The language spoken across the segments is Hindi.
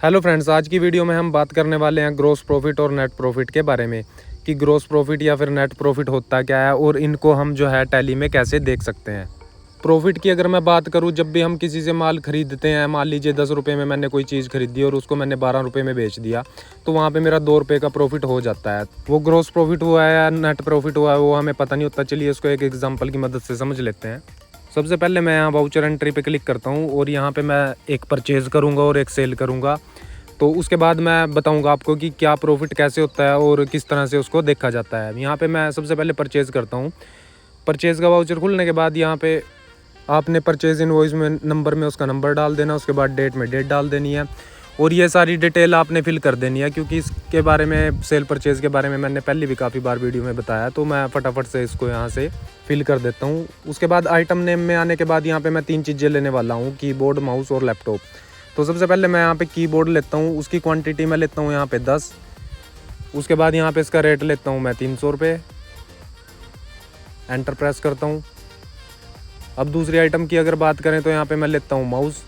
हेलो फ्रेंड्स, आज की वीडियो में हम बात करने वाले हैं ग्रॉस प्रॉफिट और नेट प्रॉफिट के बारे में कि ग्रॉस प्रॉफिट या फिर नेट प्रॉफिट होता क्या है और इनको हम जो है टैली में कैसे देख सकते हैं। प्रॉफिट की अगर मैं बात करूं, जब भी हम किसी से माल खरीदते हैं, मान लीजिए 10 रुपये में मैंने कोई चीज़ खरीदी और उसको मैंने 12 रुपये में बेच दिया, तो वहाँ पे मेरा 2 रुपये का प्रॉफिट हो जाता है। वो ग्रॉस प्रॉफिट हुआ है या नेट प्रॉफिट हुआ है वो हमें पता नहीं होता। चलिए इसको एक एग्जाम्पल की मदद से समझ लेते हैं। सबसे पहले मैं यहाँ वाउचर एंट्री पे क्लिक करता हूँ और यहाँ पे मैं एक परचेज़ करूँगा और एक सेल करूँगा। तो उसके बाद मैं बताऊंगा आपको कि क्या प्रॉफिट कैसे होता है और किस तरह से उसको देखा जाता है। यहाँ पे मैं सबसे पहले परचेज़ करता हूँ। परचेज़ का वाउचर खुलने के बाद यहाँ पे आपने परचेज़ इनवॉइस में नंबर में उसका नंबर डाल देना, उसके बाद डेट में डेट डाल देनी है और ये सारी डिटेल आपने फिल कर देनी है, क्योंकि इसके बारे में सेल परचेज़ के बारे में मैंने पहले भी काफ़ी बार वीडियो में बताया। तो मैं फटाफट से इसको यहाँ से फिल कर देता हूँ। उसके बाद आइटम नेम में आने के बाद यहाँ पर मैं 3 चीज़ें लेने वाला हूँ, कीबोर्ड, माउस और लैपटॉप। तो सबसे पहले मैं यहाँ पे कीबोर्ड लेता हूँ, उसकी क्वांटिटी मैं लेता हूँ यहाँ पे 10। उसके बाद यहाँ पे इसका रेट लेता हूँ मैं 300 रुपये। एंटर प्रेस करता हूँ। अब दूसरी आइटम की अगर बात करें तो यहाँ पे मैं लेता हूँ माउस।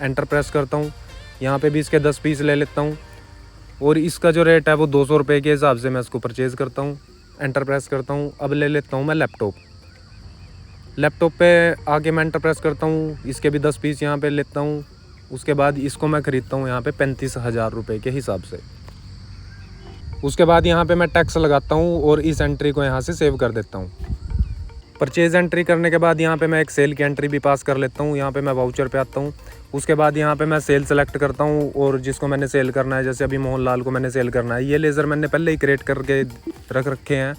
एंटर प्रेस करता हूँ। यहाँ पे भी इसके 10 पीस ले लेता हूँ और इसका जो रेट है वो 200 रुपये के हिसाब से मैं इसको परचेज़ करता हूँ। एंटर प्रेस करता हूँ। अब ले लेता हूँ मैं लैपटॉप। लैपटॉप पे आगे मैं एंटर प्रेस करता हूँ, इसके भी 10 पीस यहाँ पे लेता हूँ। उसके बाद इसको मैं ख़रीदता हूँ यहाँ पे 35,000 रुपये के हिसाब से। उसके बाद यहाँ पे मैं टैक्स लगाता हूँ और इस एंट्री को यहाँ से सेव कर देता हूँ। परचेज़ एंट्री करने के बाद यहाँ पे मैं एक सेल की एंट्री भी पास कर लेता हूँ। यहाँ पे मैं वाउचर पे आता हूँ। उसके बाद यहाँ पे मैं सेल सेलेक्ट करता हूँ और जिसको मैंने सेल करना है, जैसे अभी मोहनलाल को मैंने सेल करना है। ये लेज़र मैंने पहले ही क्रिएट करके रख रखे हैं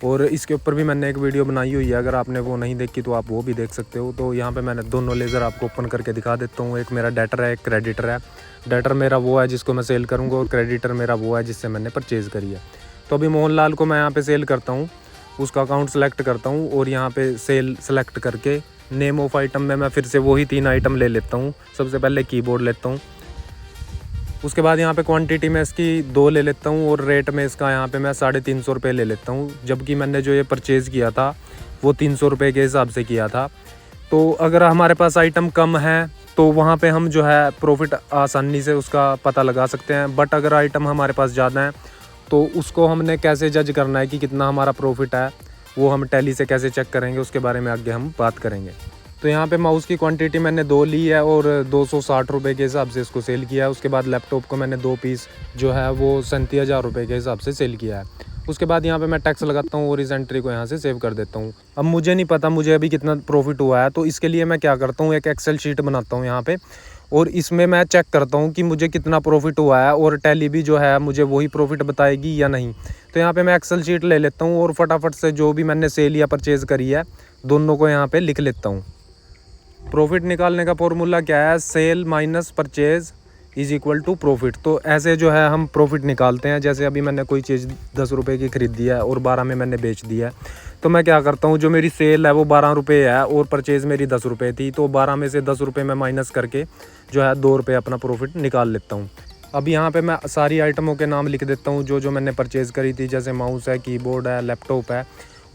और इसके ऊपर भी मैंने एक वीडियो बनाई हुई है, अगर आपने वो नहीं देखी तो आप वो भी देख सकते हो। तो यहाँ पे मैंने दोनों लेज़र आपको ओपन करके दिखा देता हूँ। एक मेरा डेटर है, एक क्रेडिटर है। डेटर मेरा वो है जिसको मैं सेल करूँगा और क्रेडिटर मेरा वो है जिससे मैंने परचेज़ करी है। तो अभी मोहनलाल को मैं यहाँ पे सेल करता हूँ, उसका अकाउंट सेलेक्ट करता हूँ और यहाँ पे सेल सेलेक्ट करके नेम ऑफ आइटम में मैं फिर से वही 3 आइटम ले लेता हूँ। सबसे पहले कीबोर्ड लेता हूँ। उसके बाद यहाँ पे क्वांटिटी में इसकी 2 ले लेता हूँ और रेट में इसका यहाँ पे मैं 350 रुपये ले लेता हूँ, जबकि मैंने जो ये परचेज़ किया था वो 300 रुपये के हिसाब से किया था। तो अगर हमारे पास आइटम कम है तो वहाँ पे हम जो है प्रॉफिट आसानी से उसका पता लगा सकते हैं। बट अगर आइटम हमारे पास ज़्यादा है तो उसको हमने कैसे जज करना है कि कितना हमारा प्रॉफिट है, वो हम टैली से कैसे चेक करेंगे, उसके बारे में आगे हम बात करेंगे। तो यहाँ पे माउस की क्वांटिटी मैंने 2 ली है और 260 रुपये के हिसाब से इसको सेल किया है। उसके बाद लैपटॉप को मैंने 2 पीस जो है वो 37,000 रुपये के हिसाब से सेल किया है। उसके बाद यहाँ पे मैं टैक्स लगाता हूँ और इस एंट्री को यहाँ से सेव कर देता हूँ। अब मुझे नहीं पता मुझे अभी कितना प्रॉफिट हुआ है, तो इसके लिए मैं क्या करता हूँ, एक एक्सेल शीट बनाता हूँ यहाँ पे और इसमें मैं चेक करता हूँ कि मुझे कितना प्रॉफिट हुआ है और टैली भी जो है मुझे वही प्रॉफिट बताएगी या नहीं। तो यहाँ पे मैं एक्सेल शीट ले लेता हूँ और फटाफट से जो भी मैंने सेल या परचेज़ करी है दोनों को यहाँ पे लिख लेता हूँ। प्रॉफिट निकालने का फॉर्मूला क्या है, sale minus purchase is equal to profit. तो ऐसे जो है हम प्रॉफिट निकालते हैं। जैसे अभी मैंने कोई चीज़ 10 रुपये की खरीदी है और 12 में मैंने बेच दिया है, तो मैं क्या करता हूँ, जो मेरी सेल है वो 12 रुपये है और परचेज़ मेरी 10 रुपये थी, तो 12 में से 10 रुपये मैं माइनस करके जो है 2 रुपये अपना प्रॉफिट निकाल लेता हूँ। अब यहाँ पे मैं सारी आइटमों के नाम लिख देता हूँ जो मैंने परचेज़ करी थी, जैसे माउस है, कीबोर्ड है, लैपटॉप है,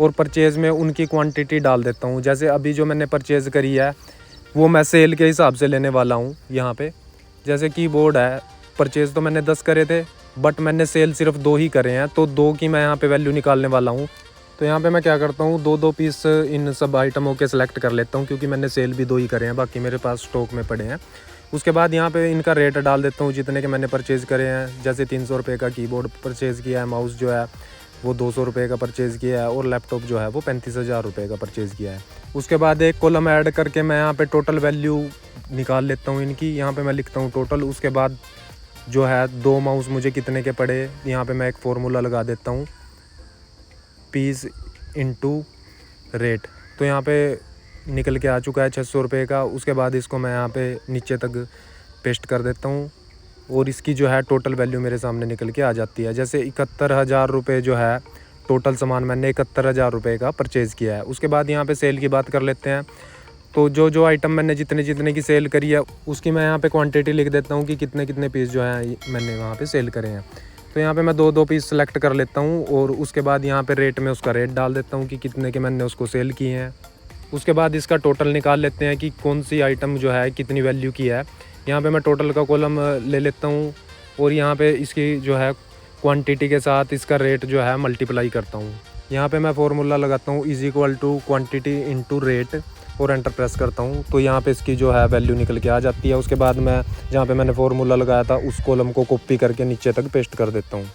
और परचेज़ में उनकी क्वांटिटी डाल देता हूँ। जैसे अभी जो मैंने परचेज़ करी है वो मैं सेल के हिसाब से लेने वाला हूँ। यहाँ पे जैसे कीबोर्ड है, परचेज़ तो मैंने 10 करे थे बट मैंने सेल सिर्फ 2 ही करे हैं, तो 2 की मैं यहाँ पे वैल्यू निकालने वाला हूँ। तो यहाँ पे मैं क्या करता हूँ, 2-2 पीस इन सब आइटमों के सिलेक्ट कर लेता हूँ, क्योंकि मैंने सेल भी 2 ही करे हैं, बाकी मेरे पास स्टॉक में पड़े हैं। उसके बाद यहाँ पे इनका रेट डाल देता हूँ जितने के मैंने परचेज़ करे हैं। जैसे 300 रुपये का कीबोर्ड परचेज़ किया है, माउस जो है वो 200 रुपये का परचेज़ किया है और लैपटॉप जो है वो 35,000 रुपये का परचेज़ किया है। उसके बाद एक कॉलम ऐड करके मैं यहाँ पे टोटल वैल्यू निकाल लेता हूँ इनकी। यहाँ पे मैं लिखता हूँ टोटल। उसके बाद जो है 2 माउस मुझे कितने के पड़े, यहाँ पे मैं एक फार्मूला लगा देता हूँ, पीस इनटू रेट। तो यहाँ पे निकल के आ चुका है 600 रुपये का। उसके बाद इसको मैं यहाँ पे नीचे तक पेस्ट कर देता हूँ और इसकी जो है टोटल वैल्यू मेरे सामने निकल के आ जाती है। जैसे 71,000 रुपये जो है टोटल सामान मैंने 71,000 रुपये का परचेज़ किया है। उसके बाद यहाँ पे सेल की बात कर लेते हैं। तो जो आइटम मैंने जितने की सेल करी है उसकी मैं यहाँ पे क्वांटिटी लिख देता हूँ कि कितने पीस जो है मैंने वहाँ पे सेल करे हैं। तो यहाँ पे मैं 2-2 पीस सेलेक्ट कर लेता हूँ और उसके बाद यहाँ पे रेट में उसका रेट डाल देता हूँ कि कितने के मैंने उसको सेल किए हैं। उसके बाद इसका टोटल निकाल लेते हैं कि कौन सी आइटम जो है कितनी वैल्यू की है। यहाँ पे मैं टोटल का कॉलम ले लेता हूँ और यहाँ पे इसकी जो है क्वांटिटी के साथ इसका रेट जो है मल्टीप्लाई करता हूँ। यहाँ पे मैं फॉर्मूला लगाता हूँ is equal to quantity into rate और एंटर प्रेस करता हूँ, तो यहाँ पे इसकी जो है वैल्यू निकल के आ जाती है। उसके बाद मैं जहाँ पे मैंने फॉर्मूला लगाया था उस कॉलम को कॉपी करके नीचे तक पेस्ट कर देता हूँ,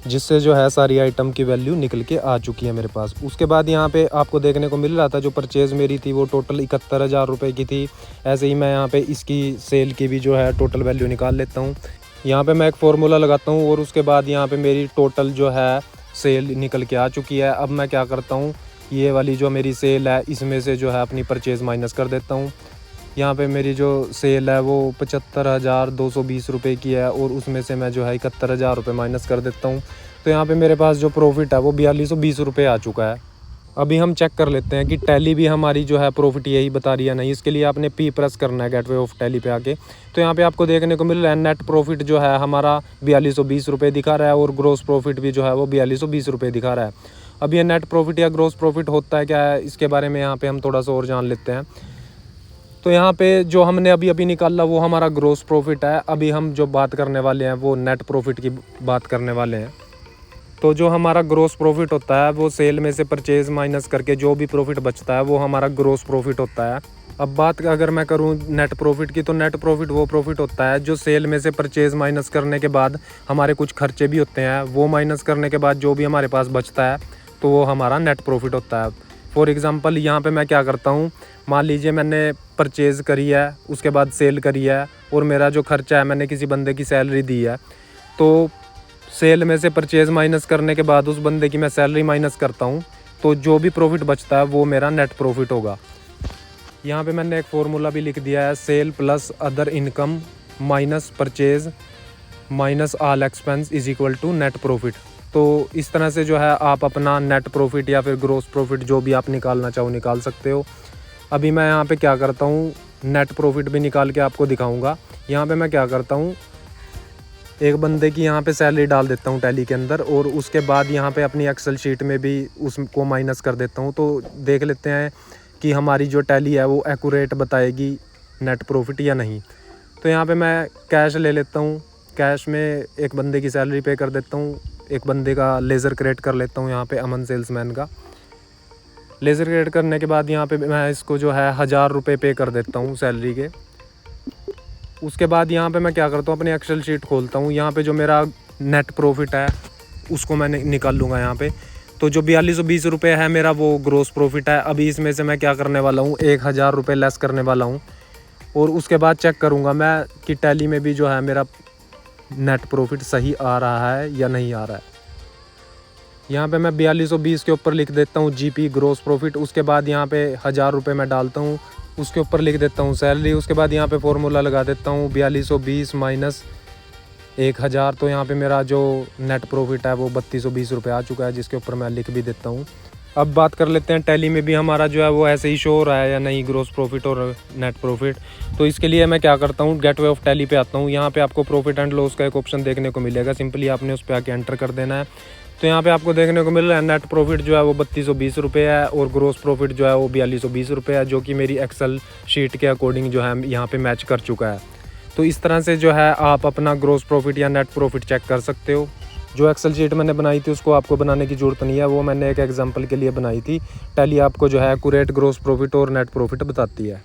जिससे जो है सारी आइटम की वैल्यू निकल के आ चुकी है मेरे पास। उसके बाद यहाँ पे आपको देखने को मिल रहा था जो परचेज़ मेरी थी वो टोटल 71,000 रुपये की थी। ऐसे ही मैं यहाँ पे इसकी सेल की भी जो है टोटल वैल्यू निकाल लेता हूँ। यहाँ पे मैं एक फार्मूला लगाता हूँ और उसके बाद यहाँ पे मेरी टोटल जो है सेल निकल के आ चुकी है। अब मैं क्या करता हूँ, ये वाली जो मेरी सेल है इसमें से जो है अपनी परचेज़ माइनस कर देता हूँ। यहाँ पे मेरी जो सेल है वो 75,220 रुपये की है और उसमें से मैं जो है 71,000 रुपये माइनस कर देता हूँ। तो यहाँ पे मेरे पास जो प्रॉफिट है वो 4220 रुपये आ चुका है। अभी हम चेक कर लेते हैं कि टैली भी हमारी जो है प्रॉफिट यही बता रही है नहीं। इसके लिए आपने पी प्रेस करना है गेटवे ऑफ टैली पे आके। तो यहाँ पे आपको देखने को मिल रहा है नेट प्रॉफिट जो है हमारा 4220 रुपये दिखा रहा है और ग्रोस प्रॉफिट भी जो है वो 4220 रुपये दिखा रहा है। अब ये नेट प्रॉफिट या ग्रोस प्रॉफिट होता है क्या है, इसके बारे में यहाँ पे हम थोड़ा सा और जान लेते हैं। तो यहाँ पे जो हमने अभी निकाला वो हमारा ग्रोस प्रॉफिट है। अभी हम जो बात करने वाले हैं वो नेट प्रॉफिट की बात करने वाले हैं। तो जो हमारा ग्रोस प्रॉफिट होता है वो सेल में से परचेज़ माइनस करके जो भी प्रॉफिट बचता है वो हमारा ग्रोस प्रॉफिट होता है। अब बात अगर मैं करूँ नेट प्रॉफिट की, तो नेट प्रॉफिट वो प्रॉफिट होता है जो सेल में से परचेज़ माइनस करने के बाद हमारे कुछ खर्चे भी होते हैं, वो माइनस करने के बाद जो भी हमारे पास बचता है तो वो हमारा नेट प्रॉफिट होता है। फॉर एग्ज़ाम्पल यहाँ पे मैं क्या करता हूँ, मान लीजिए मैंने परचेज़ करी है, उसके बाद सेल करी है और मेरा जो खर्चा है मैंने किसी बंदे की सैलरी दी है, तो सेल में से परचेज़ माइनस करने के बाद उस बंदे की मैं सैलरी माइनस करता हूँ, तो जो भी प्रॉफिट बचता है वो मेरा नेट प्रॉफिट होगा। यहाँ पे मैंने एक फार्मूला भी लिख दिया है, sale plus other income minus purchase minus all expense is equal to net profit. तो इस तरह से जो है आप अपना नेट प्रॉफिट या फिर ग्रोस प्रॉफिट जो भी आप निकालना चाहो निकाल सकते हो। अभी मैं यहाँ पे क्या करता हूँ, नेट प्रॉफिट भी निकाल के आपको दिखाऊंगा। यहाँ पे मैं क्या करता हूँ, एक बंदे की यहाँ पे सैलरी डाल देता हूँ टैली के अंदर और उसके बाद यहाँ पे अपनी एक्सेल शीट में भी उसको माइनस कर देता हूँ। तो देख लेते हैं कि हमारी जो टैली है वो एक्यूरेट बताएगी नेट प्रॉफिट या नहीं। तो यहाँ पे मैं कैश ले लेता हूँ, कैश में एक बंदे की सैलरी पे कर देता हूँ, एक बंदे का लेज़र क्रिएट कर लेता हूँ यहाँ पे अमन सेल्समैन का। लेज़र क्रिएट करने के बाद यहाँ पे मैं इसको जो है 1000 रुपये पे कर देता हूँ सैलरी के। उसके बाद यहाँ पे मैं क्या करता हूँ, अपनी एक्सेल शीट खोलता हूँ। यहाँ पे जो मेरा नेट प्रॉफिट है उसको मैं निकाल लूँगा यहाँ पे। तो जो 4220 रुपये है मेरा वो ग्रोस प्रॉफिट है। अभी इसमें से मैं क्या करने वाला हूँ, 1000 रुपये लेस करने वाला हूँ और उसके बाद चेक करूँगा मैं कि टैली में भी जो है मेरा नेट प्रॉफिट सही आ रहा है या नहीं आ रहा है। यहाँ पे मैं 4220 के ऊपर लिख देता हूँ जीपी ग्रोस प्रॉफिट। उसके बाद यहाँ पे 1000 रुपये मैं डालता हूँ, उसके ऊपर लिख देता हूँ सैलरी। उसके बाद यहाँ पे फॉर्मूला लगा देता हूँ 4220 माइनस 1000। तो यहाँ पे मेरा जो नेट प्रॉफिट है वो 3220 रुपये आ चुका है, जिसके ऊपर मैं लिख भी देता हूँ। अब बात कर लेते हैं टैली में भी हमारा जो है वो ऐसे ही शो हो रहा है या नहीं ग्रोस प्रॉफिट और नेट प्रॉफिट। तो इसके लिए मैं क्या करता हूँ, गेटवे ऑफ टैली पे आता हूँ। यहाँ पे आपको प्रॉफिट एंड लॉस का एक ऑप्शन देखने को मिलेगा, सिंपली आपने उस पर आके एंटर कर देना है। तो यहाँ पे आपको देखने को मिल रहा है नेट प्रॉफिट जो है वो 3220 रुपये है और ग्रोस प्रॉफिट जो है वो 4220 रुपये है, जो कि मेरी एक्सेल शीट के अकॉर्डिंग जो है यहाँ पे मैच कर चुका है। तो इस तरह से जो है आप अपना ग्रोस प्रॉफिट या नेट प्रॉफिट चेक कर सकते हो। जो एक्सेल शीट मैंने बनाई थी उसको आपको बनाने की ज़रूरत नहीं है, वो मैंने एक एग्जांपल के लिए बनाई थी। टैली आपको जो है एक्यूरेट ग्रोस प्रॉफिट और नेट प्रॉफिट बताती है।